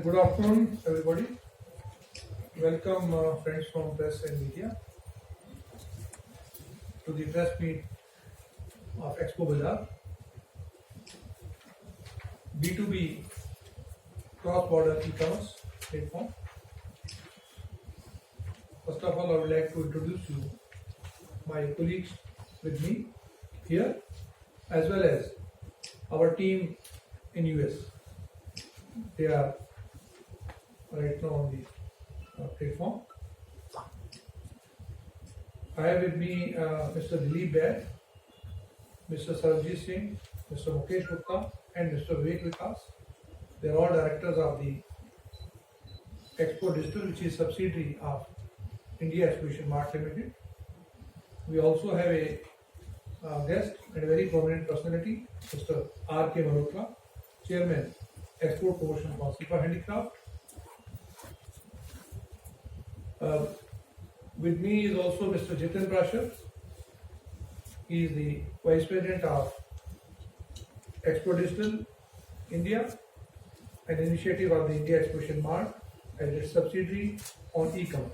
Good afternoon, everybody. Welcome, friends from press and media, to the press meet of Expo Bazaar, B2B cross-border e-commerce platform. First of all, I would like to introduce you my colleagues with me here, as well as our team in US. They are right now on the platform. I have with me Mr. Dilip Baid, Mr. Sarabjit Singh, Mr. Mukesh Gupta, and Mr. Vivek Vikas. They are all directors of the Expo Digital, which is subsidiary of India Exposition Mart Limited. We also have a guest and a very prominent personality, Mr. R.K. Malhotra, Chairman, Export Promotion Council for Handicraft. With me is also Mr. Jitin Prashar. He is the Vice President of Expo Digital India, an initiative of the India Exposition Mart and its subsidiary on e-commerce.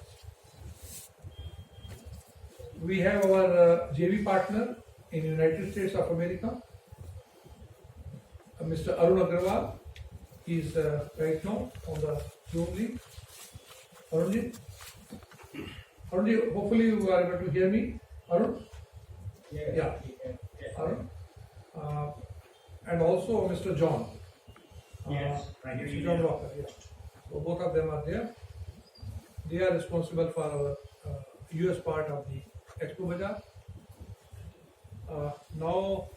We have our JV partner in United States of America, Mr. Arun Agarwal. He is right now on the Zoom link. Arunji, hopefully you are able to hear me. Arun? Yeah. Arun. And also Mr. John. Yes, Mr. John Walker. Yeah. So both of them are there. They are responsible for our US part of the Expo Bazaar. Now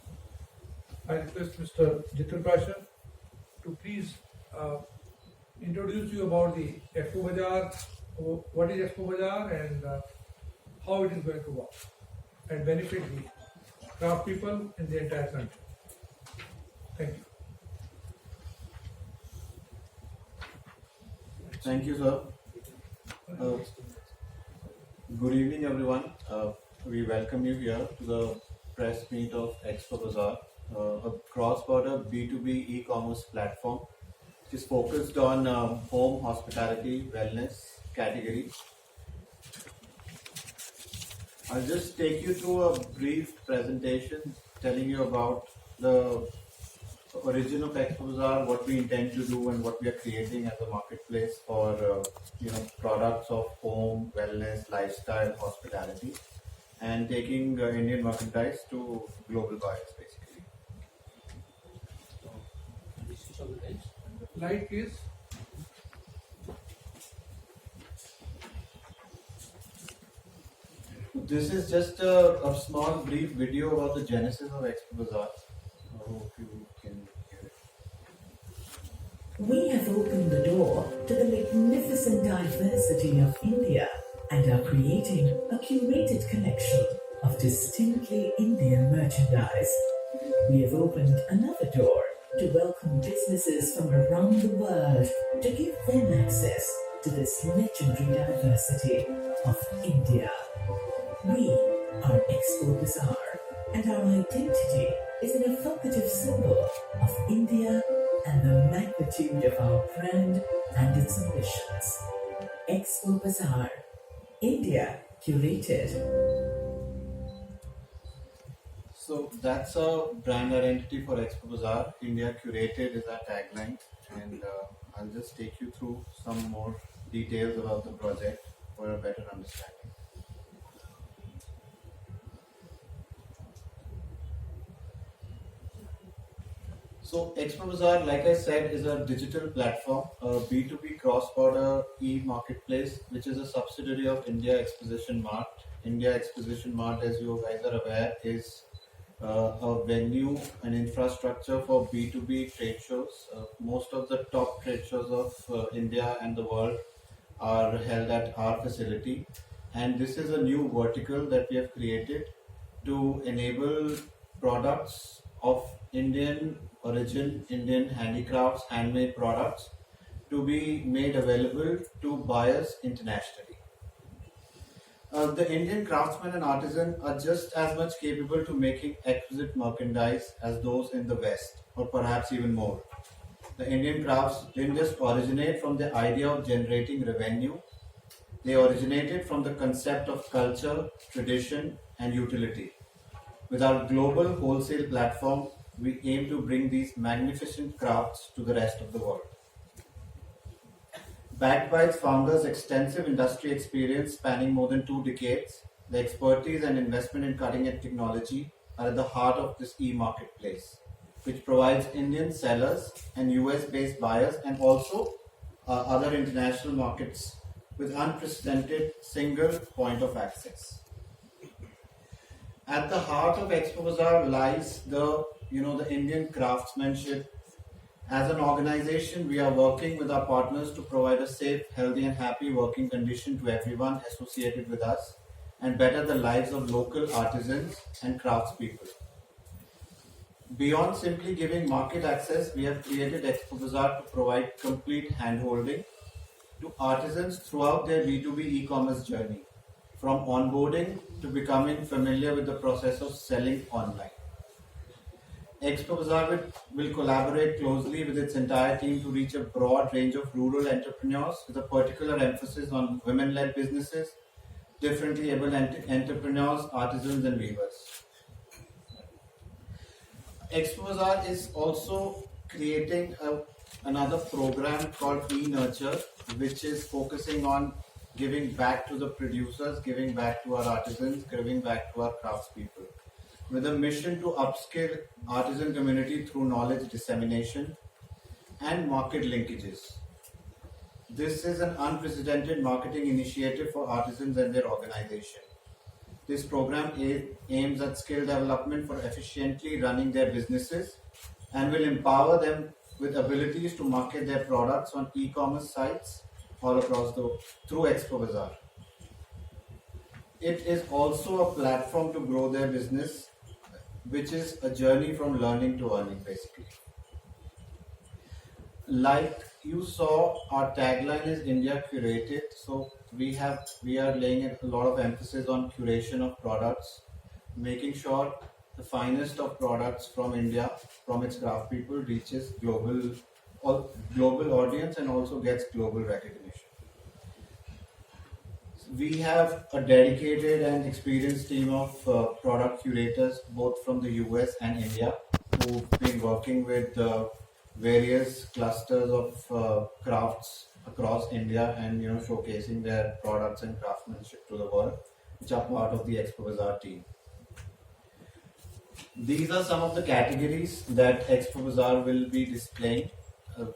I request Mr. Jitin Prashar to please introduce you about the Expo Bazaar, what is Expo Bazaar and how it is going to work and benefit the craft people in the entire country. Thank you. Thank you, sir. Good evening, everyone. We welcome you here to the press meet of Expo Bazaar, a cross-border B2B e-commerce platform which is focused on home, hospitality, wellness category. I'll just take you through a brief presentation telling you about the origin of Expo Bazaar, what we intend to do and what we are creating as a marketplace for products of home, wellness, lifestyle, hospitality, and taking Indian merchandise to global buyers basically. Light please. This is just a small brief video about the genesis of Expo Bazaar. I hope you can hear it. We have opened the door to the magnificent diversity of India and are creating a curated collection of distinctly Indian merchandise. We have opened another door to welcome businesses from around the world to give them access to this legendary diversity of India. We are Expo Bazaar, and our identity is an evocative symbol of India and the magnitude of our brand and its ambitions. Expo Bazaar, India curated. So that's a brand identity for Expo Bazaar. India curated is our tagline, and I'll just take you through some more details about the project for a better understanding. So Expo Bazaar, like I said, is a digital platform, a B2B cross-border e-marketplace, which is a subsidiary of India Exposition Mart. India Exposition Mart, as you guys are aware, is a venue and infrastructure for B2B trade shows. Most of the top trade shows of India and the world are held at our facility. And this is a new vertical that we have created to enable products of Indian origin, Indian handicrafts, handmade products to be made available to buyers internationally. The Indian craftsmen and artisans are just as much capable to making exquisite merchandise as those in the West, or perhaps even more. The Indian crafts didn't just originate from the idea of generating revenue, they originated from the concept of culture, tradition, and utility. With our global wholesale platform, we aim to bring these magnificent crafts to the rest of the world. Backed by its founders' extensive industry experience spanning more than 2 decades, the expertise and investment in cutting edge technology are at the heart of this e marketplace, which provides Indian sellers and US based buyers and also other international markets with unprecedented single point of access. At the heart of Expo Bazaar lies the Indian craftsmanship. As an organization, we are working with our partners to provide a safe, healthy, and happy working condition to everyone associated with us and better the lives of local artisans and craftspeople. Beyond simply giving market access, we have created Expo Bazaar to provide complete handholding to artisans throughout their B2B e-commerce journey, from onboarding to becoming familiar with the process of selling online. Expo Bazaar will collaborate closely with its entire team to reach a broad range of rural entrepreneurs with a particular emphasis on women-led businesses, differently able entrepreneurs, artisans, and weavers. Expo Bazaar is also creating another program called eNurture, which is focusing on giving back to the producers, giving back to our artisans, giving back to our craftspeople, with a mission to upskill artisan community through knowledge dissemination and market linkages. This is an unprecedented marketing initiative for artisans and their organization. This program aims at skill development for efficiently running their businesses and will empower them with abilities to market their products on e-commerce sites all across through Expo Bazaar. It is also a platform to grow their business, which is a journey from learning to earning basically. Like you saw, our tagline is India Curated. So we are laying a lot of emphasis on curation of products, making sure the finest of products from India, from its craft people, reaches global audience and also gets global recognition. We have a dedicated and experienced team of product curators, both from the US and India, who've been working with various clusters of crafts across India and showcasing their products and craftsmanship to the world, which are part of the Expo Bazaar team. These are some of the categories that Expo Bazaar will be displaying.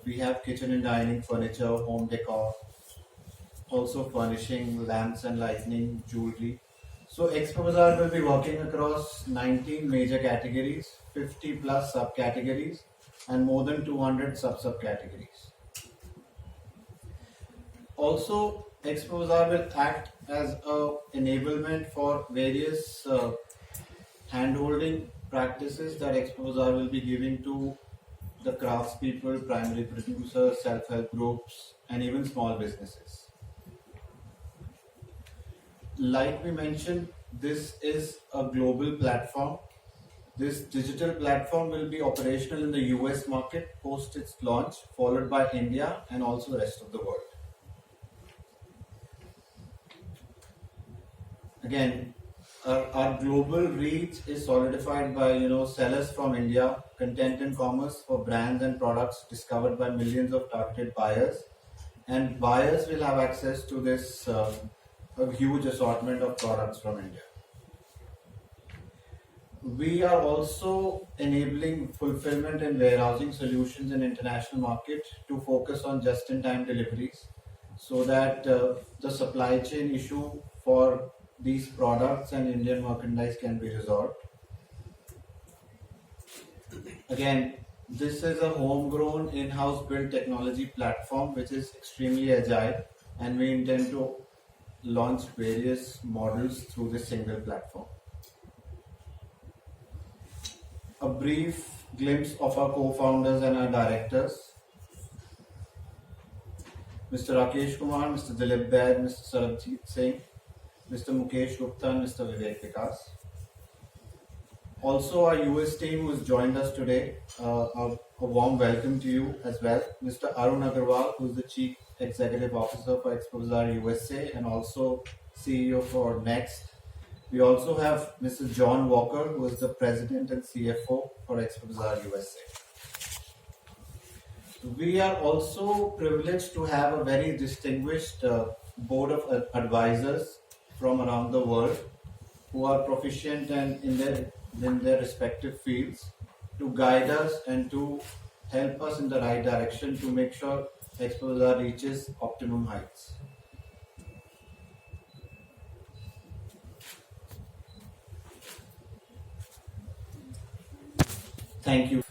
We have kitchen and dining, furniture, home decor, also furnishing, lamps and lighting, jewelry. So Expo Bazaar will be working across 19 major categories, 50 plus subcategories, and more than 200 subcategories. Also, Expo Bazaar will act as an enablement for various handholding practices that Expo Bazaar will be giving to the craftspeople, primary producers, self-help groups, and even small businesses. Like we mentioned, this is a global platform. This digital platform will be operational in the US market post its launch, followed by India and also the rest of the world. Again, our global reach is solidified by sellers from India, content and commerce for brands and products discovered by millions of targeted buyers, and buyers will have access to this a huge assortment of products from India. We are also enabling fulfillment and warehousing solutions in international market to focus on just-in-time deliveries, so that the supply chain issue for these products and Indian merchandise can be resolved. Again, this is a homegrown, in-house built technology platform which is extremely agile, and we intend to launch various models through this single platform. A brief glimpse of our co-founders and our directors. Mr. Rakesh Kumar, Mr. Dilip Baid, Mr. Sarabjit Singh, Mr. Mukesh Gupta and Mr. Vivek Vikas. Also our US team who has joined us today, our a warm welcome to you as well. Mr. Arun Agarwal, who is the Chief Executive Officer for Expo Bazaar USA and also CEO for Next. We also have Mr. John Walker, who is the President and CFO for Expo Bazaar USA. We are also privileged to have a very distinguished board of advisors from around the world who are proficient and in their respective fields to guide us and to help us in the right direction to make sure Expo Bazaar reaches optimum heights. Thank you.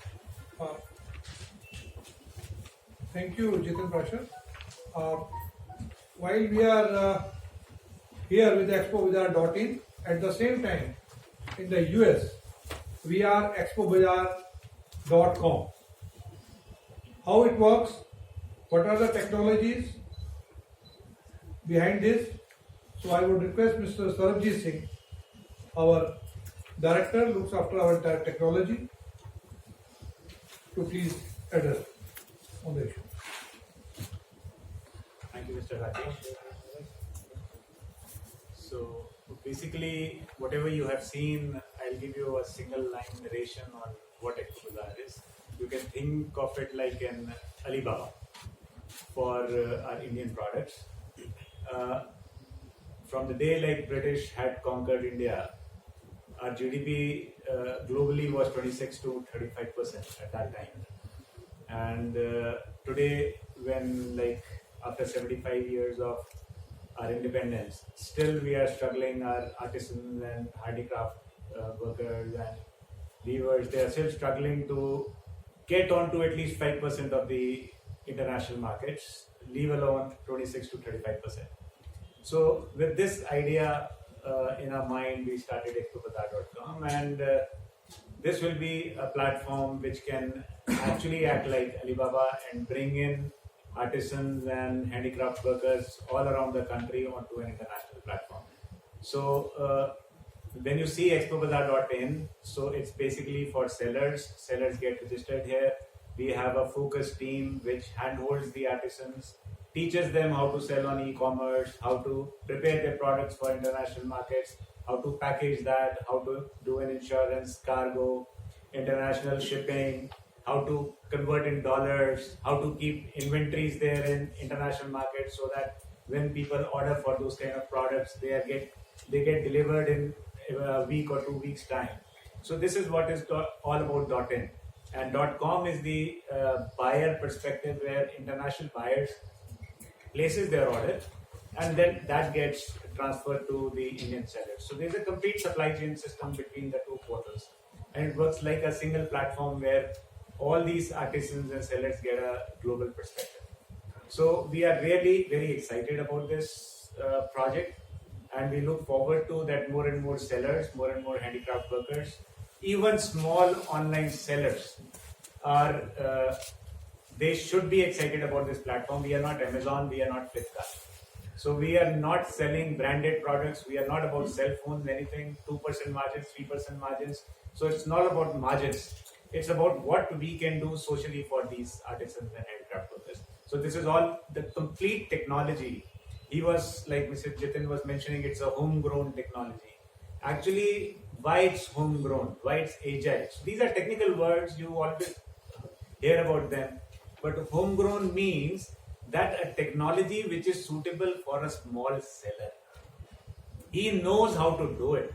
Thank you, Jitin Prashar. While we are here with ExpoBazaar.in, at the same time, in the US, we are ExpoBazaar.com. How it works, what are the technologies behind this? So I would request Mr. Sarabjit Singh, our director, looks after our entire technology, to please address on the issue. Thank you, Mr. Rakesh. So basically, whatever you have seen, I'll give you a single line narration on what Expo Bazaar is. You can think of it like an Alibaba for our Indian products. From the day like British had conquered India, our GDP globally was 26 to 35% at that time. And today, when like after 75 years of our independence, still we are struggling. Our artisans and handicraft workers and weavers, they are still struggling to get onto at least 5% of the international markets, leave alone 26 to 35%. So with this idea in our mind, we started ecommerce.com, and this will be a platform which can actually act like Alibaba and bring in artisans and handicraft workers all around the country onto an international platform. So when you see ExpoBazaar.in, so it's basically for sellers. Sellers get registered here. We have a focus team which handholds the artisans, teaches them how to sell on e-commerce, how to prepare their products for international markets, how to package that, how to do an insurance, cargo, international shipping, how to convert in dollars, how to keep inventories there in international markets so that when people order for those kind of products, they get delivered in a week or 2 weeks time. So this is what is all about .in. And .com is the buyer perspective, where international buyers places their order and then that gets transferred to the Indian sellers. So there's a complete supply chain system between the two portals, and it works like a single platform where all these artisans and sellers get a global perspective. So we are really very excited about this project, and we look forward to that more and more sellers, more and more handicraft workers, even small online sellers are they should be excited about this platform. We are not Amazon, we are not Flipkart. So we are not selling branded products. We are not about cell phones, anything, 2% margins, 3% margins. So it's not about margins. It's about what we can do socially for these artisans and handicraft workers. So this is all the complete technology. He was, like Mr. Jitin was mentioning, it's a homegrown technology. Actually, why it's homegrown, why it's agile. So these are technical words, you always hear about them. But homegrown means that a technology which is suitable for a small seller. He knows how to do it.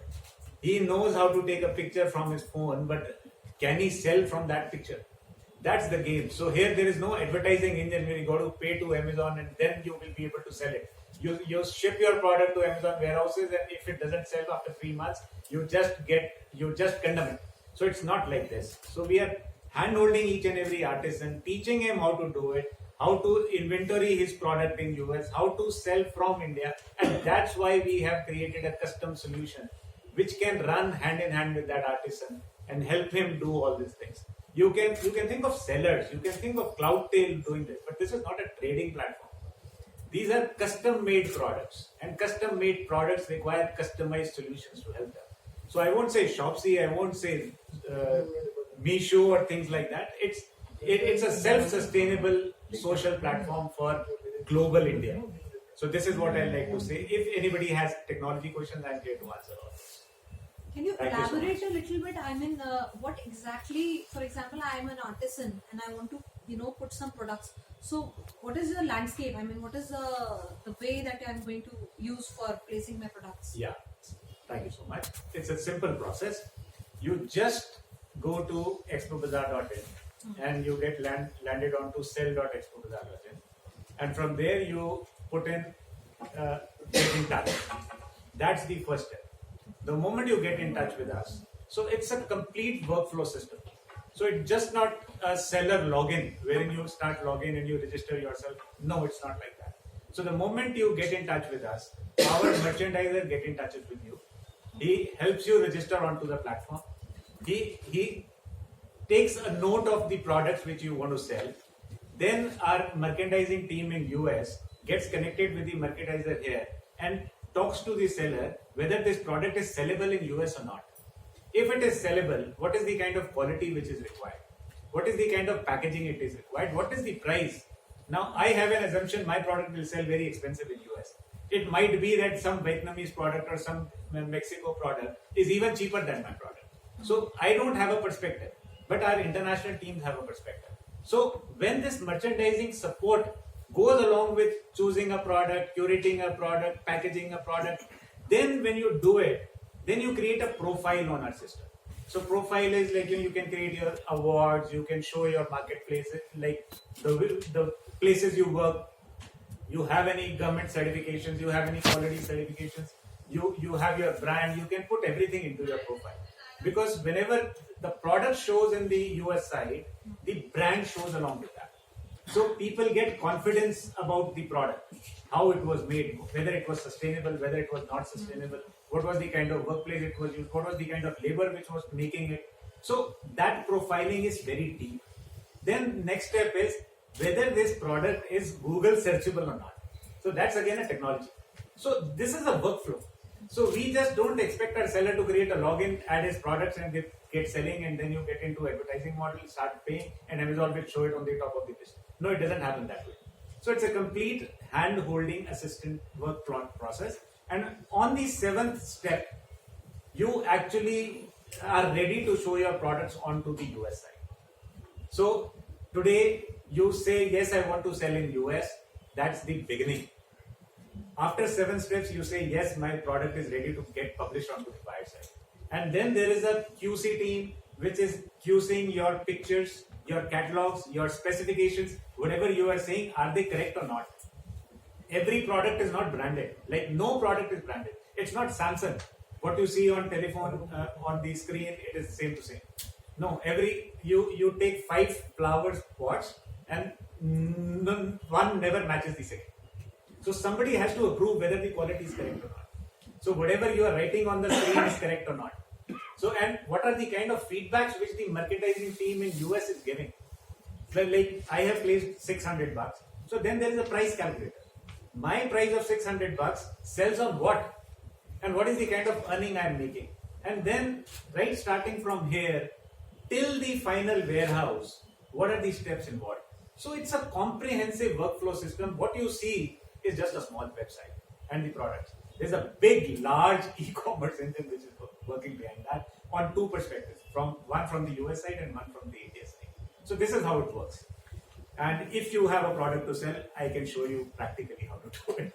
He knows how to take a picture from his phone, but can he sell from that picture? That's the game. So here there is no advertising engine where you got to pay to Amazon and then you will be able to sell it. You ship your product to Amazon warehouses, and if it doesn't sell after 3 months, you just condemn it. So it's not like this. So we are hand-holding each and every artisan, teaching him how to do it, how to inventory his product in US, how to sell from India, and that's why we have created a custom solution which can run hand in hand with that artisan and help him do all these things. You can think of sellers, you can think of Cloudtail doing this, but this is not a trading platform. These are custom-made products, and custom-made products require customized solutions to help them. So I won't say Shopsy, I won't say Meesho or things like that. it's a self-sustainable social platform for global India. So this is what I like to say. If anybody has technology questions, I'm here to answer all this. Can you Thank you so elaborate a little bit? I mean, what exactly, for example, I am an artisan and I want to, put some products. So, what is the landscape? I mean, what is the way that I am going to use for placing my products? Yeah, thank you so much. It's a simple process. You just go to expobazaar.in and you get landed onto sell.expobazaar.in, and from there you put in get in touch. That's the first step. The moment you get in touch with us, so it's a complete workflow system. So it's just not a seller login wherein you start login and you register yourself. No, it's not like that. So the moment you get in touch with us, our merchandiser get in touch with you. He helps you register onto the platform. He takes a note of the products which you want to sell. Then our merchandising team in US gets connected with the merchandiser here and talks to the seller whether this product is sellable in US or not. If it is sellable, what is the kind of quality which is required? What is the kind of packaging it is required? What is the price? Now, I have an assumption my product will sell very expensive in US. It might be that some Vietnamese product or some Mexico product is even cheaper than my product. So, I don't have a perspective, but our international teams have a perspective. So, when this merchandising support goes along with choosing a product, curating a product, packaging a product, then when you do it, then you create a profile on our system. So profile is like you can create your awards, you can show your marketplace, like the places you work, you have any government certifications, you have any quality certifications, you have your brand, you can put everything into your profile. Because whenever the product shows in the US side, the brand shows along with that. So people get confidence about the product, how it was made, whether it was sustainable, whether it was not sustainable, what was the kind of workplace it was used, what was the kind of labor which was making it. So that profiling is very deep. Then next step is whether this product is Google searchable or not. So that's again a technology. So this is a workflow. So we just don't expect our seller to create a login, add his products and they get selling, and then you get into advertising model, start paying, and Amazon will show it on the top of the list. No, it doesn't happen that way. So it's a complete hand-holding assistant work process. And on the 7th step, you actually are ready to show your products onto the US side. So today you say, yes, I want to sell in US. That's the beginning. After 7 steps, you say, yes, my product is ready to get published onto the buyer side. And then there is a QC team which is QCing your pictures, your catalogs, your specifications, whatever you are saying, are they correct or not? Every product is not branded. Like no product is branded. It's not Samsung. What you see on telephone, on the screen, it is same to same. No, you take 5 flowers pots and one never matches the second. So somebody has to approve whether the quality is correct or not. So whatever you are writing on the screen is correct or not. So, and what are the kind of feedbacks which the merchandising team in US is giving? Like I have placed $600. So then there is a price calculator. My price of $600 sells on what? And what is the kind of earning I am making? And then, right, starting from here till the final warehouse, what are the steps involved? So it's a comprehensive workflow system. What you see is just a small website and the products. There's a big, large e-commerce engine which is working behind that on 2 perspectives, one from the US side and one from the India side. So this is how it works. And if you have a product to sell, I can show you practically how to do it.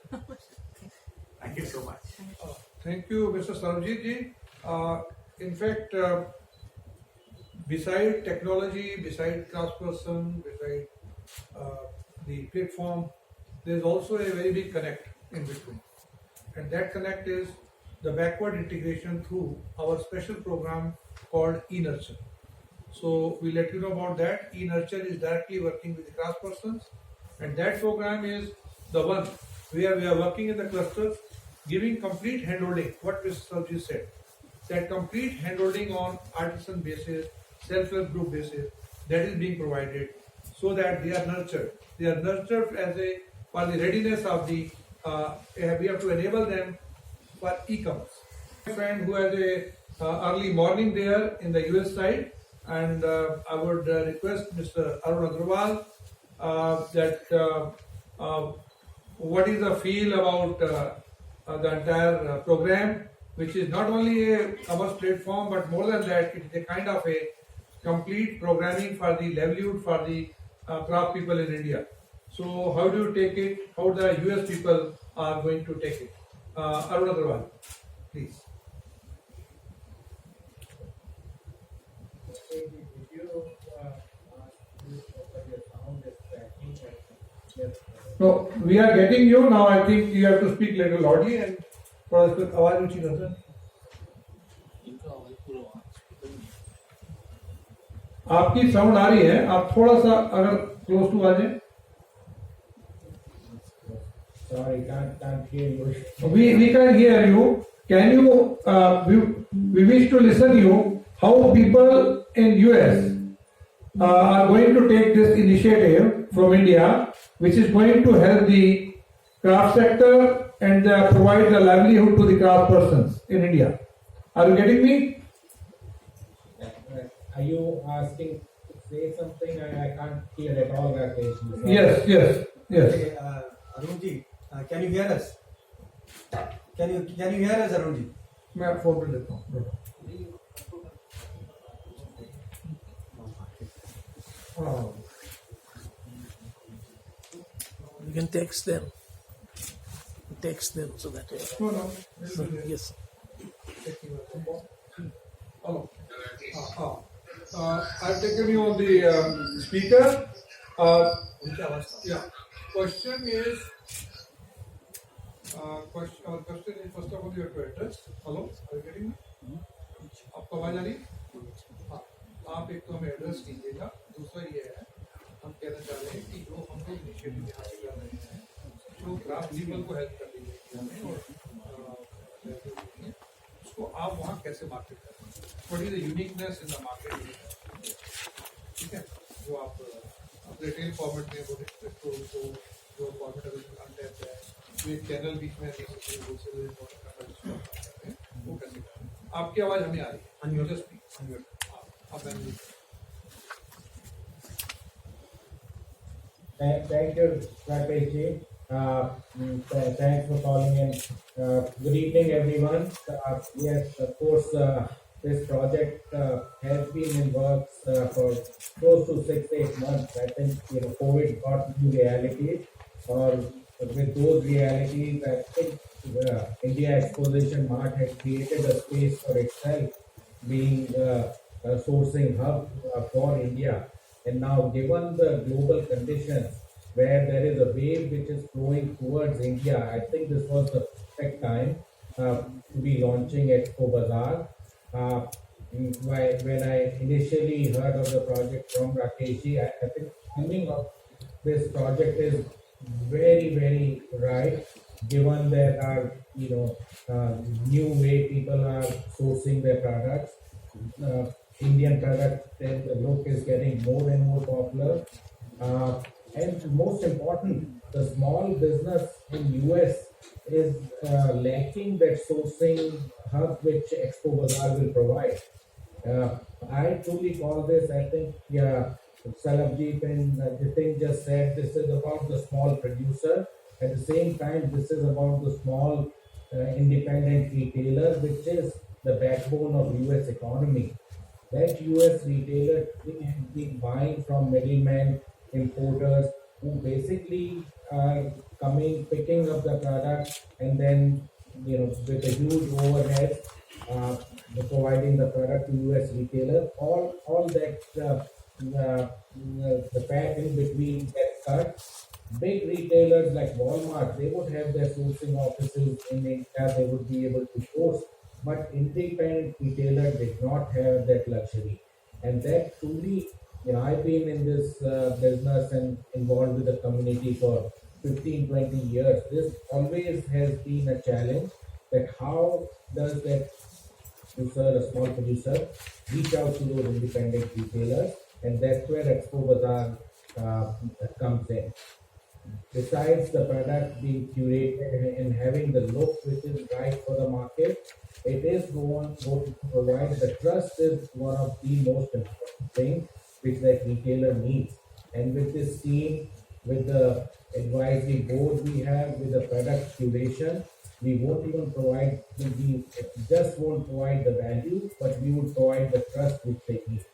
Thank you so much. Thank you, Mr. Sarvjit ji. In fact, beside technology, beside craftsperson, beside the platform, there is also a very big connect in between. And that connect is the backward integration through our special program called eNurture. So we let you know about that. eNurture is directly working with the craftspersons, and that program is the one where we are working in the clusters, giving complete handholding, what Mr. Sarvjit said, that complete handholding on artisan basis, self-help group basis, that is being provided so that they are nurtured. They are nurtured for the readiness of the, we have to enable them for e-commerce. My friend who has a early morning there in the US side, and I would request Mr. Arun Agrawal what is the feel about the entire program, which is not only a commerce platform, but more than that, it is a kind of a complete programming for the livelihood for the craft people in India. So how do you take it? How the US people are going to take it? Arun Agrawal, please. No, we are getting you now. I think you have to speak little loudly and थोड़ा इसको आवाज ऊंची कर दो. आपकी sound आ रही है, आप थोड़ा सा अगर क्लोज टू आ जाए. Sorry, can't hear you. We can hear you. Can you? We wish to listen to you. How people in US are going to take this initiative from India, which is going to help the craft sector and provide the livelihood to the craft persons in India. Are you getting me? Are you asking to say something? I can't hear at all, Rakesh. Yes. Okay, Arunji, can you hear us? Can you hear us, Arunji? मैं phone पे लेता हूँ. You can text them. So that No. yes. Hello. I've taken you on the speaker. Yeah. Question is first of all you have to address. Hello. Are you getting me? आपको आवाज आ रही? हाँ. आप एक तो हमें एड्रेस कीजिएगा. दूसरा ये है हम कहना चाह रहे हैं कि जो हम लोग इनिशिएटिव यहाँ से कर रहे हैं जो क्राफ्ट पीपल को हेल्प कर दीजिए और उसको आप वहाँ कैसे मार्केट करें. What is the uniqueness in the market. ठीक है. जो आप रिटेल फॉर्मेट में वो जो फॉर्मेट अनटैप है जो एक चैनल बीच में होलसेल करते हैं वो कैसे करें. आपकी आवाज हमें आ रही है. Unmute speak. अनम्यूट. आप unmute. Thank you, Rakesh ji. Thanks for calling in. Good evening, everyone. Yes, of course, this project has been in works for close to 6-8 months. I think COVID brought new realities, or with those realities, I think India Exposition Mart has created a space for itself, being a sourcing hub for India. And now, given the global conditions where there is a wave which is flowing towards India, I think this was the perfect time to be launching Expo Bazaar. When I initially heard of the project from Rakesh ji, I think timing of this project is very, very right, given there are new way people are sourcing their products. Indian product, the look is getting more and more popular. And most important, the small business in US is lacking that sourcing hub which Expo Bazaar will provide. I truly call this, I think, Salabjeet and Jitin just said, this is about the small producer. At the same time, this is about the small independent retailer, which is the backbone of US economy. That US retailer has been buying from middlemen, importers, who basically are picking up the product, and then with a huge overhead, providing the product to US retailer. All that the fat in between gets cut. Big retailers like Walmart, they would have their sourcing offices in India, they would be able to source. But independent retailer did not have that luxury. And that truly, I've been in this business and involved with the community for 15-20 years. This always has been a challenge, that how does that producer, a small producer, reach out to those independent retailers, and that's where Expo Bazaar comes in. besides the product being curated and having the look which is right for the market, it is going to provide the trust is one of the most important things which that retailer needs. And with this team, with the advisory board we have, with the product curation, we won't even provide, we just won't provide the value, but we would provide the trust which they need.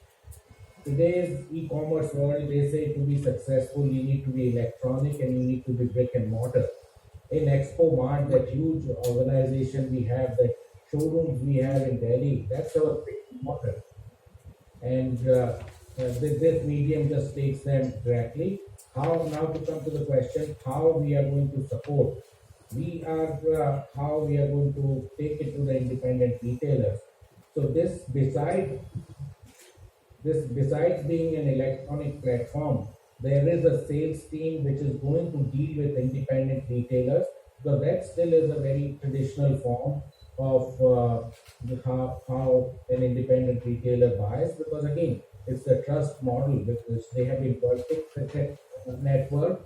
Today's e-commerce world, they say to be successful, you need to be electronic and you need to be brick and mortar. In Expo Mart, that huge organization we have, that showrooms we have in Delhi, that's our brick and mortar. And this medium just takes them directly. How now to come to the question, how we are going to support? How we are going to take it to the independent retailers. So besides being an electronic platform, there is a sales team which is going to deal with independent retailers. So that still is a very traditional form of how an independent retailer buys, because again, it's the trust model because they have been working with that network.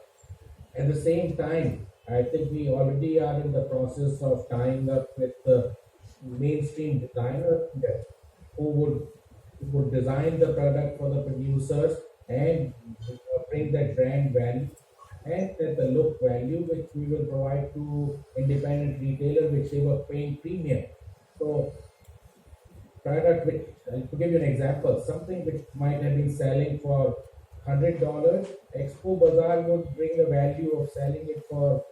At the same time, I think we already are in the process of tying up with the mainstream designers who would design the product for the producers and bring that brand value and the look value which we will provide to independent retailer which they were paying premium. So product which, to give you an example, something which might have been selling for $100, Expo Bazaar would bring a value of selling it for,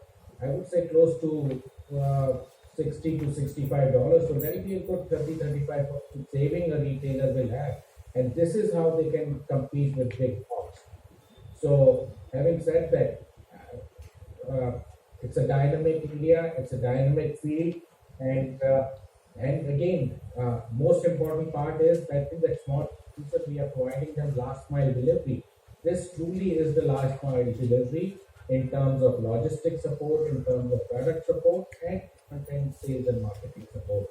I would say, close to $60 to $65. So that will be a good 30-35% saving a retailer will have. And this is how they can compete with big box. So having said that, it's a dynamic India, it's a dynamic field, and again, most important part is I think that small businesses, we are providing them last mile delivery. This truly is the last mile delivery in terms of logistic support, in terms of product support, and content sales and marketing support.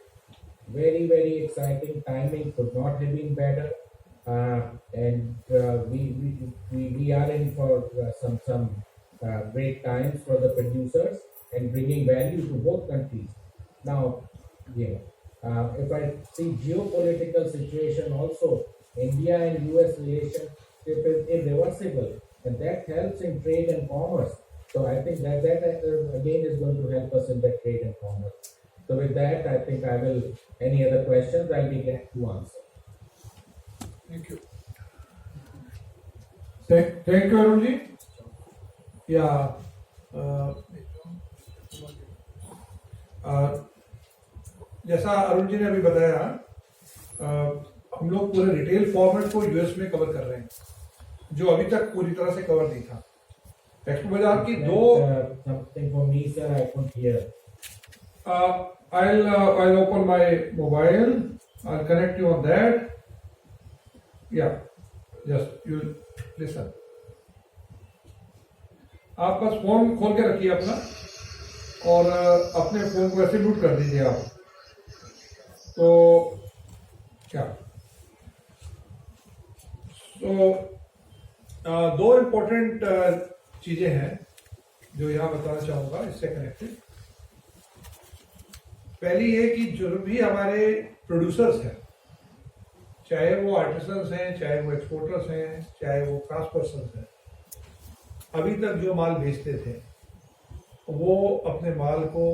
Very, very exciting. Timing could not have been better. And we are in for some great times for the producers and bringing value to both countries. Now, if I see geopolitical situation also, India and US relationship is irreversible, and that helps in trade and commerce. So I think that again is going to help us in the trade and commerce. So with that, I think I will, any other questions, I'll be glad to answer. Thank you. Thank you, Arunji. Yeah. जैसा अरुण जी ने अभी बताया, हम लोग पूरे retail format को US में cover कर रहे हैं, जो अभी तक पूरी तरह से कवर नहीं था. एक्सपो बाजार की दो something for me, sir, I couldn't hear. I'll open my mobile. I'll connect you on that. Yeah, just you listen. आप बस फोन खोल के रखिए अपना और अपने फोन को ऐसे म्यूट कर दीजिए आप. तो क्या दो इम्पोर्टेंट चीजें हैं जो यहाँ बताना चाहूंगा इससे कनेक्टेड. पहली ये कि जो भी हमारे प्रोड्यूसर्स हैं, चाहे वो आर्टिसंस हैं, चाहे वो एक्सपोर्टर्स हैं, चाहे वो क्राफ्ट पर्सन्स हैं, अभी तक जो माल बेचते थे वो अपने माल को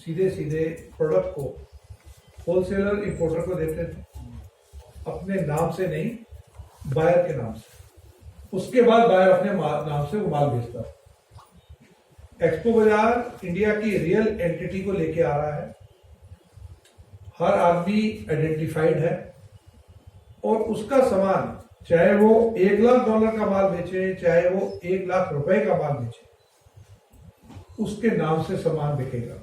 सीधे सीधे प्रोडक्ट को होलसेलर इंपोर्टर को देते थे, अपने नाम से नहीं, बायर के नाम से. उसके बाद बायर अपने नाम से वो माल बेचता. एक्सपो बाजार इंडिया की रियल एंटिटी को लेके आ रहा है. हर आदमी आइडेंटिफाइड है और उसका सामान, चाहे वो $1 लाख का माल बेचे, चाहे वो $1 लाख का माल बेचे, उसके नाम से सामान बिकेगा,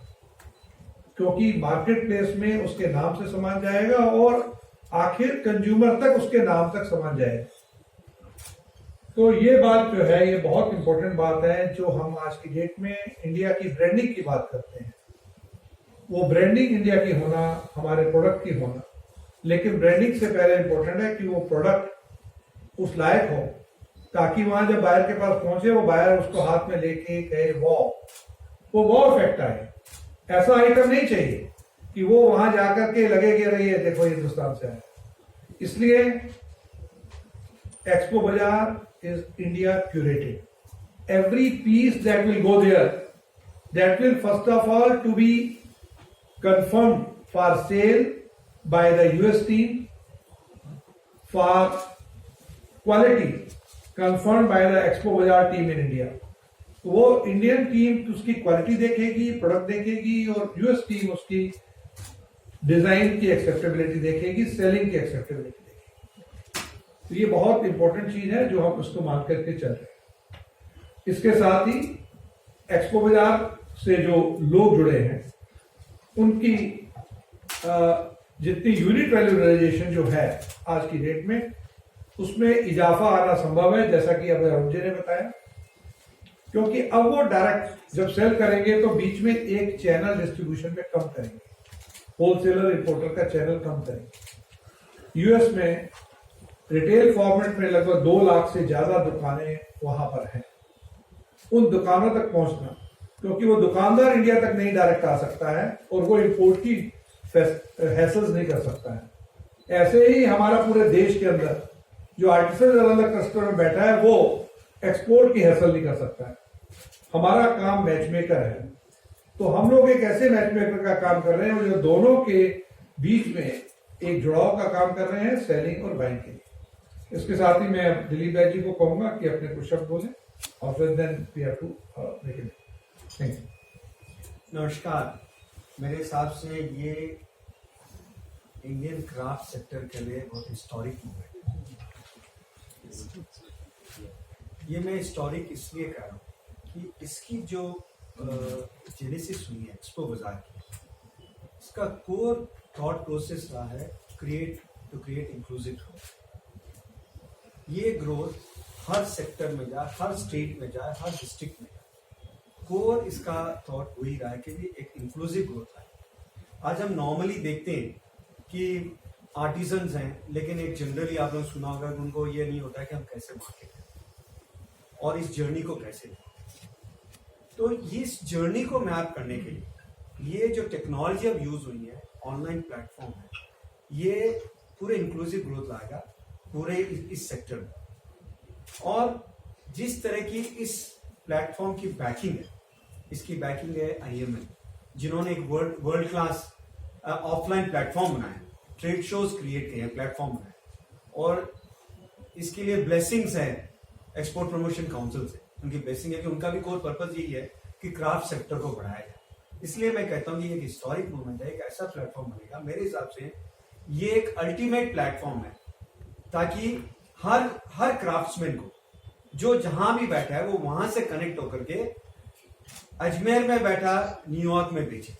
क्योंकि मार्केट प्लेस में उसके नाम से सामान जाएगा और आखिर कंज्यूमर तक उसके नाम तक सामान जाएगा. तो ये बात जो है, ये बहुत इंपॉर्टेंट बात है. जो हम आज की डेट में इंडिया की ब्रांडिंग की बात करते हैं, वो ब्रांडिंग इंडिया की होना, हमारे प्रोडक्ट की होना, लेकिन ब्रांडिंग से पहले इंपॉर्टेंट है कि वो प्रोडक्ट उस लायक हो ताकि वहां जब बायर के पास पहुंचे वो बायर उसको हाथ में लेके कहे वो इफेक्ट आए। ऐसा आइटम नहीं चाहिए कि वो वहां जाकर के लगे कि रही है देखो हिंदुस्तान से आया। इसलिए Expo Bazaar is India curated. Every piece that will go there, that will first of all to be confirmed for sale by the US team, for quality confirmed by the Expo Bazaar team in India। तो वो Indian team उसकी quality देखेगी, product देखेगी, और US team उसकी design की acceptability देखेगी, selling की एक्सेप्टेबिलिटी देखेगी। तो ये बहुत इंपॉर्टेंट चीज है जो हम इस्तेमाल करके चल रहे हैं। इसके साथ ही एक्सपो बाजार से जो लोग जुड़े हैं उनकी जितनी यूनिट वैल्यू रियलाइजेशन जो है आज की डेट में, उसमें इजाफा आना संभव है, जैसा कि अभी अरुण जी ने बताया। क्योंकि अब वो डायरेक्ट जब सेल करेंगे तो बीच में एक चैनल डिस्ट्रीब्यूशन में कम करेंगे, होलसेलर इंपोर्टर का चैनल कम करेंगे। यूएस में रिटेल फॉर्मेट में लगभग 2 लाख से ज्यादा दुकानें वहां पर हैं। उन दुकानों तक पहुंचना, क्योंकि वो दुकानदार इंडिया तक नहीं डायरेक्ट आ सकता है और वो इंपोर्ट की हैसल्स नहीं कर सकता है। ऐसे ही हमारा पूरे देश के अंदर जो आर्टिसन अलग अलग क्लस्टर में बैठा है वो एक्सपोर्ट की हैसल नहीं कर सकता है। हमारा काम मैच मेकर है। तो हम लोग एक ऐसे मैच मेकर का काम कर रहे हैं जो दोनों के बीच में एक जुड़ाव का काम कर रहे हैं, सेलिंग और बाइंग के लिए। इसके साथ ही मैं दिलीप भाई जी को कहूंगा कि अपने कुछ शब्द बोलें और फिर then we have to make it. नमस्कार। मेरे हिसाब से ये इंडियन क्राफ्ट सेक्टर के लिए बहुत हिस्टोरिक मूवमेंट है। ये मैं हिस्टोरिक इसलिए कह रहा हूँ कि इसकी जो जेनेसिस हुई है एक्सपो बाजार की, इसका कोर थॉट प्रोसेस रहा है टू क्रिएट इंक्लूसिव ग्रोथ। ये ग्रोथ हर सेक्टर में जाए, हर स्टेट में जाए, हर डिस्ट्रिक्ट में जाए। कोर इसका थॉट वही रहा है कि भी एक इंक्लूसिव ग्रोथ है। आज हम नॉर्मली देखते हैं कि आर्टिजन्स हैं, लेकिन एक जनरली आप लोगों ने सुना होगा कि उनको ये नहीं होता है कि हम कैसे मार्केट करें और इस जर्नी को कैसे लें। तो इस जर्नी को मैप करने के लिए ये जो टेक्नोलॉजी अब यूज हुई है, ऑनलाइन प्लेटफॉर्म है, ये पूरे इंक्लूसिव ग्रोथ लाएगा पूरे इस सेक्टर में। और जिस तरह की इस प्लेटफॉर्म की बैकिंग है, इसकी बैकिंग है IML, जिन्होंने एक वर्ल्ड क्लास ऑफलाइन प्लेटफॉर्म बनाया, ट्रेड शोज क्रिएट किए हैं, प्लेटफॉर्म बनाया। और इसके लिए ब्लेसिंग्स है एक्सपोर्ट प्रमोशन काउंसिल से। उनकी ब्लेसिंग है कि उनका भी कोर पर्पस यही है कि क्राफ्ट सेक्टर को बढ़ाया जाए। इसलिए मैं कहता हूँ कि एक हिस्टोरिक मूवमेंट है, एक ऐसा प्लेटफॉर्म बनेगा। मेरे हिसाब से ये एक अल्टीमेट प्लेटफॉर्म है ताकि हर क्राफ्ट्समैन को जो जहां भी बैठा है वो वहां से कनेक्ट होकर के अजमेर में बैठा न्यूयॉर्क में बेचे,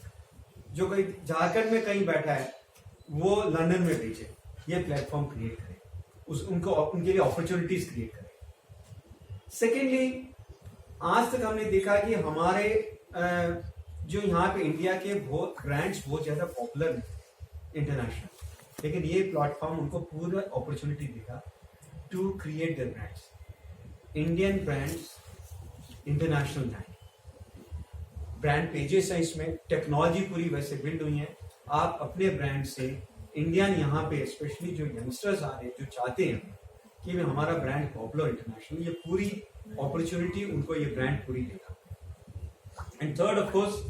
जो कहीं झारखंड में कहीं बैठा है वो लंदन में बेचे। ये प्लेटफॉर्म क्रिएट करे, उनके लिए अपॉर्चुनिटीज क्रिएट करे। सेकेंडली, आज तक हमने देखा कि हमारे जो यहाँ पे इंडिया के बहुत ब्रांड्स बहुत ज्यादा पॉपुलर हैं इंटरनेशनल, लेकिन ये प्लेटफॉर्म उनको पूरा अपॉर्चुनिटी देगा to create their brands, Indian brands, international brand pages हैं। इसमें टेक्नोलॉजी पूरी वैसे बिल्ड हुई है। आप अपने ब्रांड से इंडियन यहाँ पे स्पेशली जो यंगस्टर्स आ रहे हैं जो चाहते हैं कि हमारा ब्रांड पॉपुलर इंटरनेशनल, ये पूरी अपॉर्चुनिटी उनको ये ब्रांड पूरी देगा। एंड थर्ड, ऑफ कोर्स,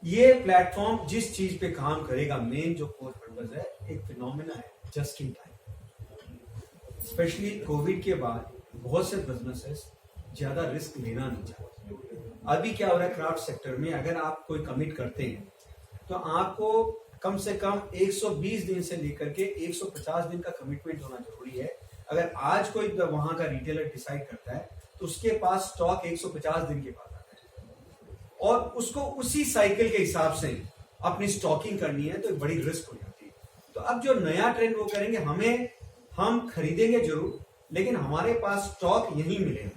ये प्लेटफॉर्म जिस चीज पे काम करेगा, मेन जो कोर पर्पस है, एक फिनोमेना है just in time. Specially Covid के बाद बहुत से बिजनेसेस ज्यादा रिस्क लेना नहीं चाहते। अभी क्या हो रहा है क्राफ्ट सेक्टर में, अगर आप कोई कमिट करते हैं तो आपको कम से कम 120 दिन से लेकर के 150 दिन का कमिटमेंट होना जरूरी है। अगर आज कोई वहां का रिटेलर डिसाइड करता है तो उसके पास स्टॉक 150 दिन के बाद आता है और उसको उसी साइकिल के हिसाब से अपनी स्टॉकिंग करनी है, तो एक बड़ी रिस्क हो जाती है। तो अब जो नया ट्रेंड वो करेंगे, हम खरीदेंगे जरूर, लेकिन हमारे पास स्टॉक यहीं मिलेगा।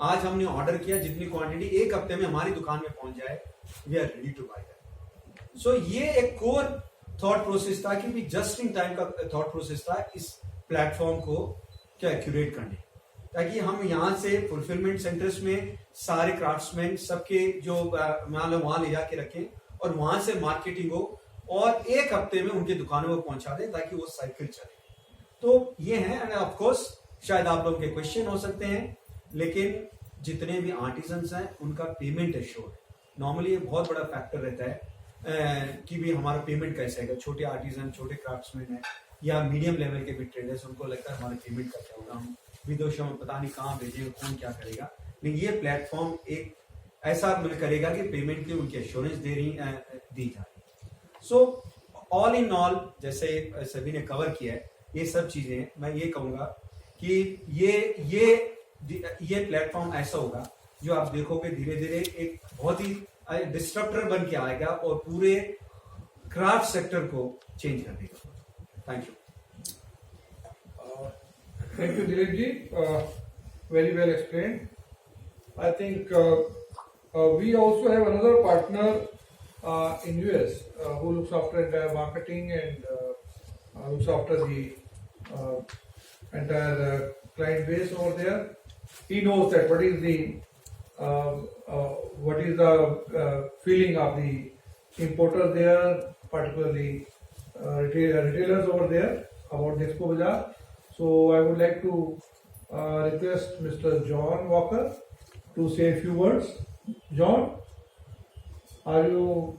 आज हमने ऑर्डर किया, जितनी क्वांटिटी एक हफ्ते में हमारी दुकान में पहुंच जाए, we are ready to buy that. So ये एक कोर थॉट प्रोसेस था कि जस्ट इन टाइम का थॉट प्रोसेस था इस प्लेटफॉर्म को क्या एक्यूरेट करने, ताकि हम यहाँ से फुलफिलमेंट सेंटर्स में सारे क्राफ्ट्समैन सबके जो मान लो वहाँ ले जाके रखें और वहाँ से मार्केटिंग हो और एक हफ्ते में उनकी दुकानों को पहुंचा दें ताकि वो साइकिल चले। तो ये है, एंड ऑफ कोर्स शायद आप लोगों के क्वेश्चन हो सकते हैं, लेकिन जितने भी आर्टिजन्स हैं उनका पेमेंट एश्योर्ड है। नॉर्मली ये बहुत बड़ा फैक्टर रहता है कि भी हमारा पेमेंट कैसे आएगा। छोटे आर्टिजन, छोटे क्राफ्ट्समैन है या मीडियम लेवल के भी ट्रेडर्स, उनको लगता है हमारे पेमेंट का क्या होगा, हम विदेशों में पता नहीं कहाँ भेजेंगे, कौन क्या करेगा। लेकिन ये प्लेटफॉर्म एक ऐसा करेगा कि पेमेंट की उनकी एश्योरेंस दी जा रही। सो ऑल इन ऑल, जैसे सभी ने कवर किया है ये सब चीजें, मैं ये कहूँगा कि ये प्लेटफॉर्म ऐसा होगा जो आप देखोगे धीरे धीरे एक बहुत ही डिस्ट्रप्टर बन के आएगा और पूरे क्राफ्ट सेक्टर को चेंज कर देगा। Thank you. Thank you, Dilip ji. Very well explained. I think we also have another partner in US who looks after entire marketing and looks after the entire client base over there. He knows that what is the feeling of the importers there, particularly retailers over there about the Expo Bazaar. So I would like to request Mr. John Walker to say a few words. John, are you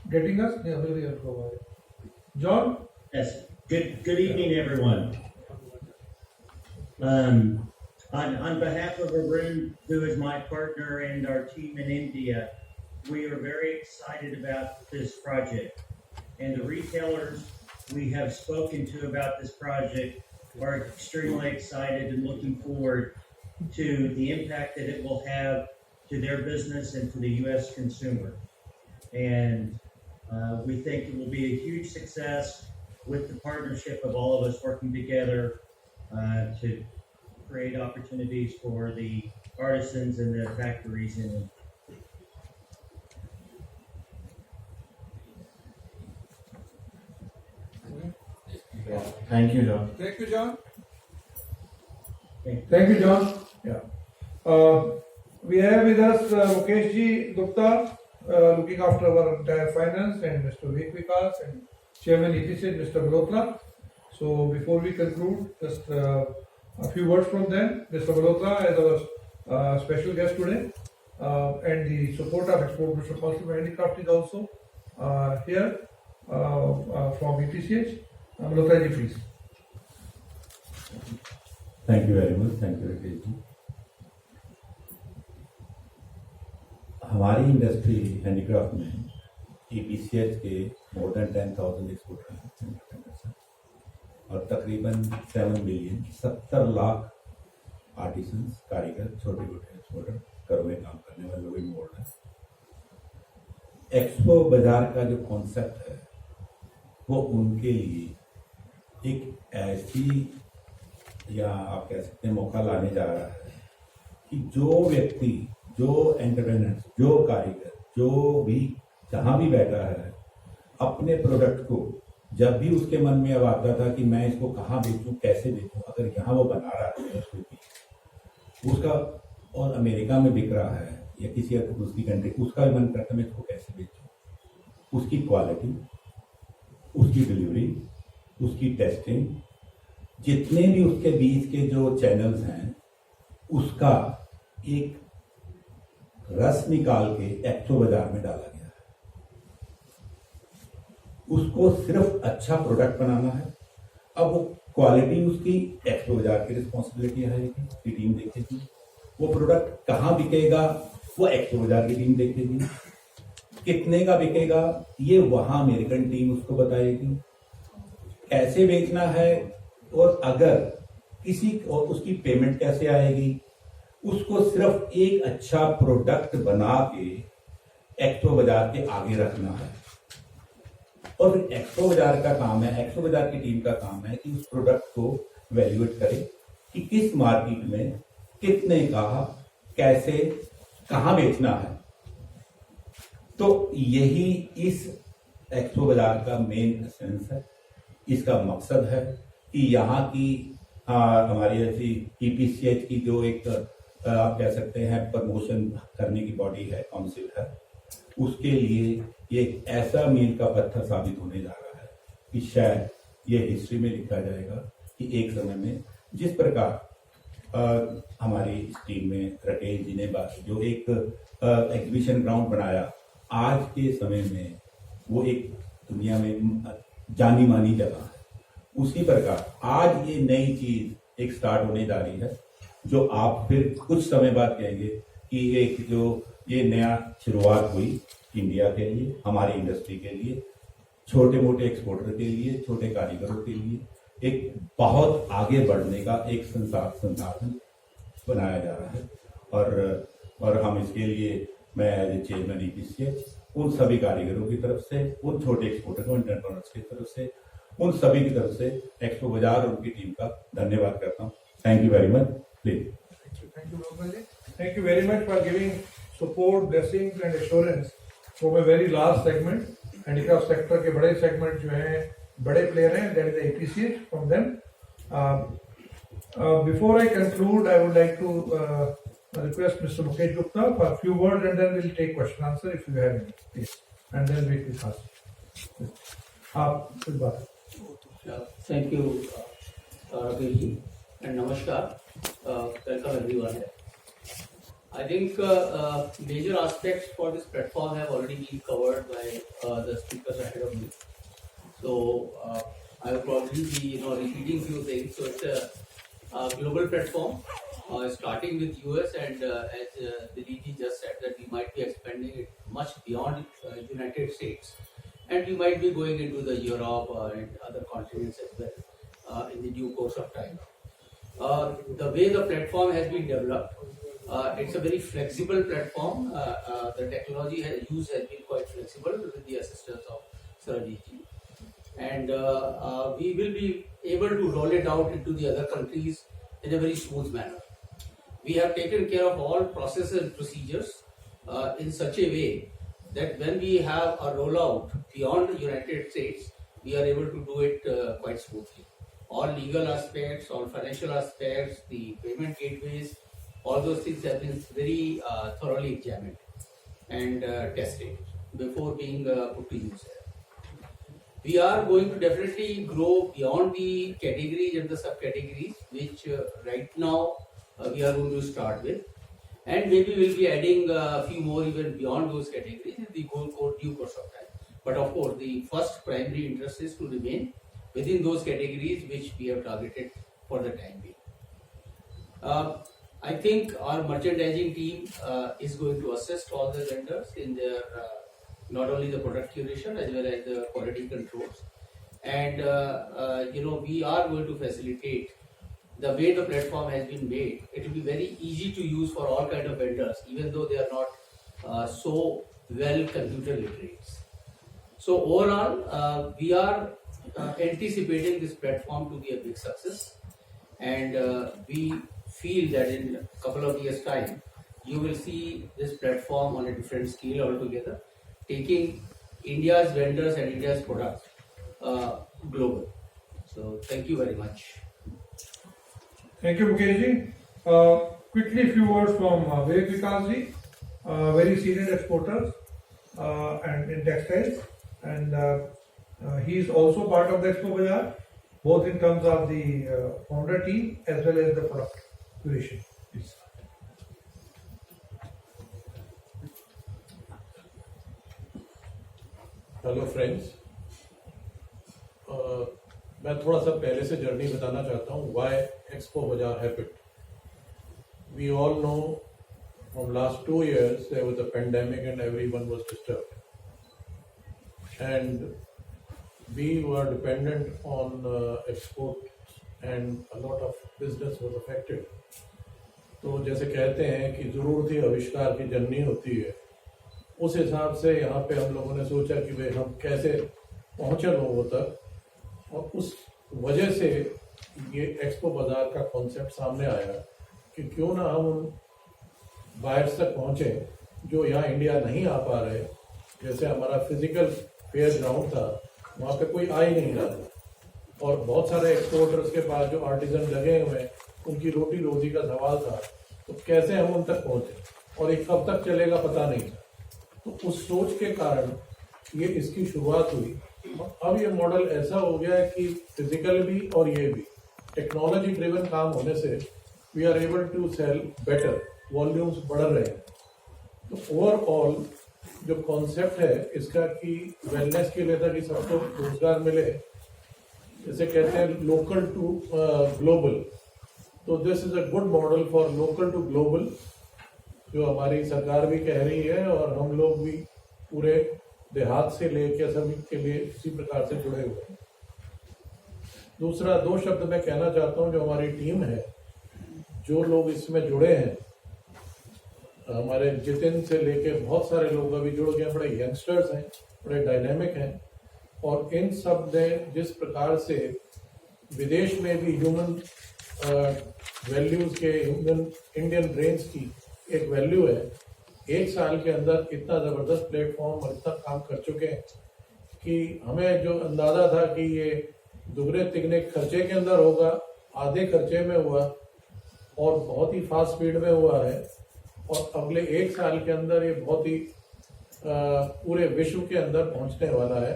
getting us? Yeah, maybe I'll go ahead. John? Yes. Good evening, everyone. On behalf of Arun, who is my partner and our team in India, we are very excited about this project. And the retailers we have spoken to about this project are extremely excited and looking forward to the impact that it will have to their business and to the U.S. consumer. And we think it will be a huge success with the partnership of all of us working together to create opportunities for the artisans and the factories in Thank you, John. Thank you, John. Thank you. Thank you, John. Yeah. We have with us Mukesh ji Gupta, looking after our entire finance, and Mr. Vivek Vikas and Chairman EPC, Mr. Malhotra. So before we conclude, just a few words from them. Mr. Malhotra is our special guest today, and the support of Export Mr. Council of Handicraft is also here from EPCH. Malhotra ji, please. Thank you very much. Thank you, Rakesh ji. हमारी industry handicraft में EPCH के more than 10,000 exporter हैं और तकरीबन 7 billion 70 lakh artisans, कारीगर, छोटे छोटे exporter, घरों में काम करने वाले लोग इन्वॉल्व हैं। एक्सपो बाजार का जो कॉन्सेप्ट है वो उनके लिए एक ऐसी, या आप कह सकते हैं, मौका लाने जा रहा है कि जो व्यक्ति, जो एंटरप्रेन्योर्स, जो कारीगर, जो भी जहां भी बैठा है, अपने प्रोडक्ट को, जब भी उसके मन में अब आता था कि मैं इसको कहाँ बेचूं, कैसे बेचूं, अगर यहाँ वो बना रहा है उसको भी, उसका और अमेरिका में बिक रहा है या किसी दूसरी कंट्री, उसका मन करता है मैं इसको कैसे बेचूं। उसकी क्वालिटी, उसकी डिलीवरी, उसकी टेस्टिंग, जितने भी उसके बीच के जो चैनल्स हैं, उसका एक रस निकाल के एक्सपो बाजार में डाला गया है। उसको सिर्फ अच्छा प्रोडक्ट बनाना है। अब वो क्वालिटी उसकी एक्सपो बाजार की रिस्पॉन्सिबिलिटी है कि टीम देखेगी, वो प्रोडक्ट कहाँ बिकेगा वो एक्सपो बाजार की टीम देखेगी, कितने का बिकेगा ये वहां अमेरिकन टीम उसको बताएगी, कैसे बेचना है, और अगर किसी और उसकी पेमेंट कैसे आएगी, उसको सिर्फ एक अच्छा प्रोडक्ट बना के एक्सपो बाजार के आगे रखना है। और फिर एक्सपो बाजार का काम है, एक्सपो बाजार की टीम का काम है कि उस प्रोडक्ट को वैल्यूएट करे कि किस मार्केट में कितने का, कैसे, कहाँ बेचना है। तो यही इस एक्सपो बाजार का मेन एसेंस है। इसका मकसद है कि यहाँ की हाँ, हमारी ऐसी EPCH की जो एक आप कह सकते हैं प्रमोशन करने की बॉडी है, काउंसिल है, उसके लिए ये एक ऐसा मील का पत्थर साबित होने जा रहा है कि शायद ये हिस्ट्री में लिखा जाएगा कि एक समय में जिस प्रकार हमारी इस टीम में राकेश जी ने जो एक एग्जीबिशन ग्राउंड बनाया, आज के समय में वो एक दुनिया में जानी मानी जगह है, उसी प्रकार आज ये नई चीज एक स्टार्ट होने जा रही है, जो आप फिर कुछ समय बाद कहेंगे कि एक जो ये नया शुरुआत हुई इंडिया के लिए, हमारी इंडस्ट्री के लिए, छोटे मोटे एक्सपोर्टर के लिए, छोटे कारीगरों के लिए एक बहुत आगे बढ़ने का एक संसाधन बनाया जा रहा है। और हम इसके लिए मैं एज ए चेयरमैन EPCH उन सभी कारीगरों की तरफ से, उन छोटे एक्सपोर्टर एंटरप्रेन्योर्स की तरफ से, उन सभी की तरफ से एक्सपो बाजार और उनकी टीम का धन्यवाद करता हूँ। Thank you very much. Please. Thank you, Bhagwan. Thank you very much for giving support, blessings and assurance from a very large segment. Handicraft sector के बड़े segment जो हैं, बड़े player हैं, that is the EPCH from them. Before I conclude, I would like to request Mr. Mukesh Gupta for a few words, and then we'll take question answer if you have any, please, and then we will ask. कुछ बात. Thank you, Rakesh, and Namaskar. Welcome everyone. I think major aspects for this platform have already been covered by the speakers ahead of me. So I will probably be repeating few things. So it's a global platform, starting with US, and as Dilip just said, that we might be expanding it much beyond United States, and we might be going into the Europe and other continents as well in the due course of time. The way the platform has been developed, it's a very flexible platform. The technology used has been quite flexible with the assistance of Sarajit ji. And we will be able to roll it out into the other countries in a very smooth manner. We have taken care of all processes and procedures in such a way that when we have a rollout beyond the United States, we are able to do it quite smoothly. All legal aspects, all financial aspects, the payment gateways, all those things have been very thoroughly examined and tested before being put to use. We are going to definitely grow beyond the categories and the subcategories, which right now we are going to start with, and maybe we'll be adding a few more even beyond those categories in the due course of time. But of course, the first primary interest is to remain within those categories which we have targeted for the time being. I think our merchandising team is going to assist all the vendors in their not only the product curation as well as the quality controls, and we are going to facilitate the way the platform has been made. It will be very easy to use for all kind of vendors, even though they are not so well computer literate. So overall, we are anticipating this platform to be a big success, and we feel that in a couple of years' time, you will see this platform on a different scale altogether, taking India's vendors and India's products global. So thank you very much. Thank you, Mukeshji. Quickly, a few words from Vivek Vikasji, very senior exporters and in textiles, and he is also part of the Expo Bazaar, both in terms of the founder team as well as the product curation. Please. Hello friends, मैं थोड़ा सा पहले से journey बताना चाहता हूँ why Expo Bazaar happened. We all know from last 2 years there was a pandemic and everyone was disturbed, and we were dependent on export and a lot of business was affected. तो जैसे कहते हैं कि ज़रूरत ही आविष्कार की जननी होती है, उस हिसाब से यहाँ पे हम लोगों ने सोचा कि भाई हम कैसे पहुँचे लोगों तक, और उस वजह से ये एक्सपो बाज़ार का कॉन्सेप्ट सामने आया कि क्यों ना हम उन बायर्स तक पहुँचे जो यहाँ इंडिया नहीं आ पा रहे. जैसे हमारा फिजिकल फेयर ग्राउंड था, वहाँ पे कोई आ ही नहीं रहा था, और बहुत सारे एक्सपोर्टर्स के पास जो आर्टिजन लगे हुए हैं उनकी रोटी रोजी का सवाल था, तो कैसे हम उन तक पहुंचे और ये कब तक चलेगा पता नहीं था। तो उस सोच के कारण ये इसकी शुरुआत हुई। अब ये मॉडल ऐसा हो गया है कि फिजिकल भी और ये भी टेक्नोलॉजी ड्रिवन काम होने से we are able to sell better, volumes बढ़ रहे हैं। तो ओवरऑल जो कॉन्सेप्ट है इसका कि वेलनेस के लिए था कि सबको रोजगार मिले, जैसे कहते हैं लोकल टू ग्लोबल, तो this is a good model for local to global, जो हमारी सरकार भी कह रही है और हम लोग भी पूरे देहात से लेकर सभी के लिए इसी प्रकार से जुड़े हुए हैं। दूसरा 2 शब्द मैं कहना चाहता हूं, जो हमारी टीम है, जो लोग इसमें जुड़े हैं, हमारे जितिन से लेके बहुत सारे लोग अभी जुड़ गए, बड़े यंगस्टर्स हैं, बड़े डायनेमिक हैं, और इन सब ने जिस प्रकार से विदेश में भी ह्यूमन वैल्यूज के, ह्यूमन इंडियन ब्रेन्स की एक वैल्यू है, 1 साल के अंदर इतना जबरदस्त प्लेटफॉर्म और इतना काम कर चुके हैं कि हमें जो अंदाजा था कि ये दुगने तिगने खर्चे के अंदर होगा, आधे खर्चे में हुआ और बहुत ही फास्ट स्पीड में हुआ है, और अगले 1 साल के अंदर ये बहुत ही पूरे विश्व के अंदर पहुंचने वाला है।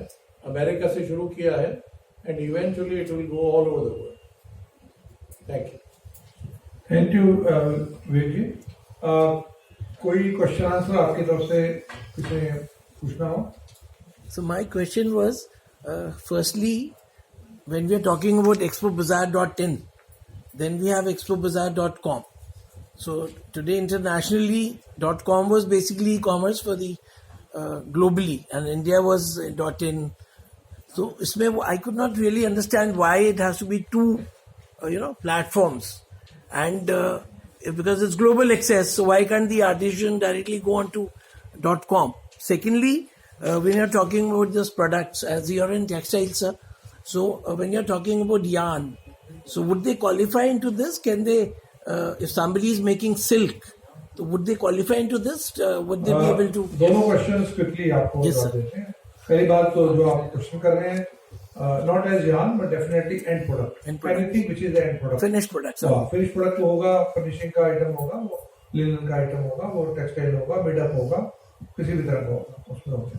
अमेरिका से शुरू किया है and eventually it will go all over the world. Thank you. Thank you Vivek ji. कोई क्वेश्चन आंसर आपकी तरफ से किसी ने पूछना हो? So my question was, firstly, when we are talking about expobazaar.in, then we have expobazaar.com. So today internationally, .com was basically e-commerce for the globally, and India was .in. So I could not really understand why it has to be 2, platforms, and because it's global access, so why can't the artisan directly go on to .com? Secondly, when you're talking about these products, as you're in textiles, sir, so when you're talking about yarn, so would they qualify into this? Can they, if somebody is making silk, so would they qualify into this? Would they be able to? दोनों questions quickly आपको Yes, बता sir. देते हैं। पहली बात तो जो आप क्वेश्चन कर रहे हैं, not as yarn but definitely end product, End product. anything which is the end product, Finished products, sir. Finish product होगा, फर्निशिंग का आइटम होगा, वो लिनन का आइटम होगा, वो टेक्सटाइल होगा, मिडअप होगा, किसी भी तरह का होगा, उसमें होगा।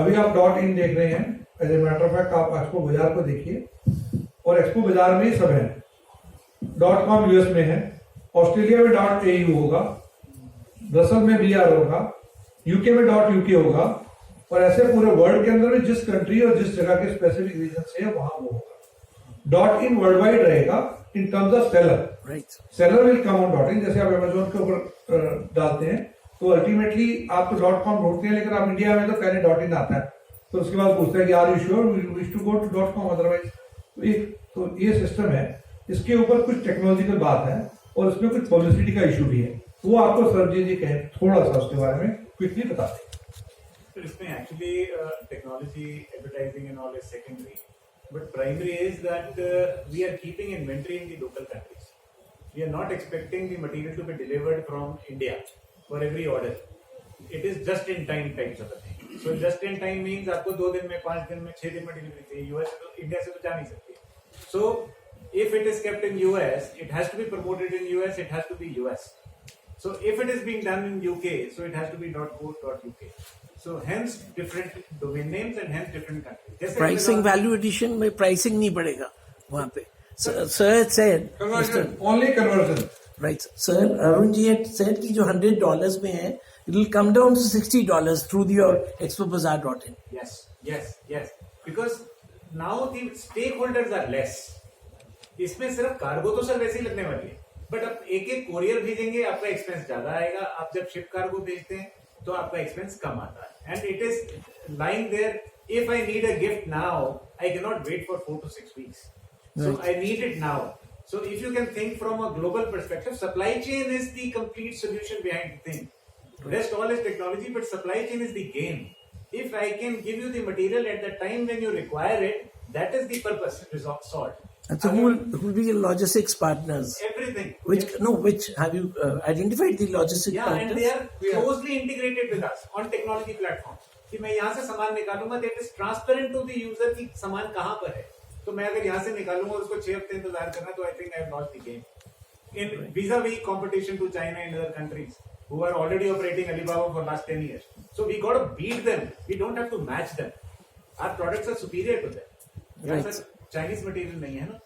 अभी आप .in देख रहे हैं, as a matter of fact आप एक्सपो बाजार को देखिए, और एक्सपो बाजार में सब है। .com यूएस में है, ऑस्ट्रेलिया में .au होगा, ब्रसल में BR होगा, यूके में .uk होगा, और ऐसे पूरे वर्ल्ड के अंदर में जिस कंट्री और जिस जगह के स्पेसिफिक रीजन से है वहां वो होगा। .in वर्ल्ड वाइड रहेगा in terms of seller. Right. Seller will come on .in, जैसे आप अमेजोन के ऊपर डालते हैं तो अल्टीमेटली आप तो .com ढूंढते हैं, लेकिन आप इंडिया में तो पहले .in आता है, तो उसके बाद पूछता है कि are you sure we wish to go to .com, otherwise. तो ये सिस्टम है, इसके ऊपर कुछ टेक्नोलॉजिकल बात है और उसमें कुछ पब्लिसिटी का इशू भी है, वो आपको सरजी जी कहें थोड़ा सा उसके बारे में क्विकली बता दें। So इसमें actually technology, advertising and all is secondary, but primary is that we are keeping inventory in the local countries. We are not expecting the material to be delivered from India for every order. It is just in time types of a thing. So just in time means आपको 2 दिन में, 5 दिन में, 6 दिन में delivery चाहिए। US तो India से तो जा नहीं सकती। So if it is kept in US, it has to be promoted in US. It has to be US. So if it is being done in UK, so it has to be .co.uk. So hence different domain names and hence different countries. Pricing value addition में pricing नहीं बढ़ेगा वहाँ पे. Sir said, Conversion, only conversion. Right. Sir, Arun ji had said कि जो $100 में है, it will come down to $60 through your expobazaar.in. Yes. Because now the stakeholders are less. इसमें सिर्फ कार्गो तो सर वैसे ही लगने वाली है, बट अब एक कोरियर भेजेंगे, आपका एक्सपेंस ज्यादा आएगा। आप जब शिप कार्गो भेजते हैं तो आपका एक्सपेंस कम आता है, and it is lying there. If I need a gift now, I can not wait for 4 to 6 weeks. So I need it now. So if you can think from a global perspective, supply chain is the complete solution behind the thing. Rest all is technology, but supply chain is the game. If I can give you the material at the time when you require it, that is the purpose solved. And so who will be your logistics partners? Everything. Which have you identified the logistics partners? And they are closely integrated with us on technology platforms. कि मैं यहाँ से सामान निकालूंगा, that is transparent to the user कि सामान कहाँ पर है, तो मैं अगर यहाँ से निकालूंगा उसको 6 हफ्ते इंतजार करना, तो I think I have lost the game in vis-a-vis competition to China and other countries who are already operating Alibaba for last 10 years. So we got to beat them. We don't have to match them. Our products are superior to them. Right. Sir, Chinese material nahi hai na.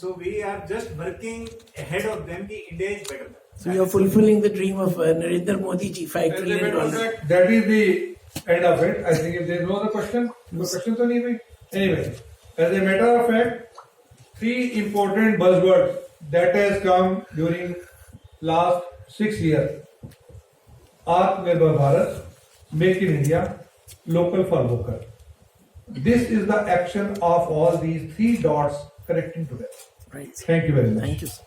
So we are just working ahead of them. Ki India is better than. So you are fulfilling the dream of Narendra Modi ji, $5 As a matter of trillion. fact, that is the end of it. I think if there is no other question, no questions on anyway. Anyway, as a matter of fact, 3 important buzzwords that has come during last 6 years: Atmanirbhar Bharat, Make in India, Local for Local. This is the action of all these 3 dots connecting together. Right. Thank you very much. Thank you, sir.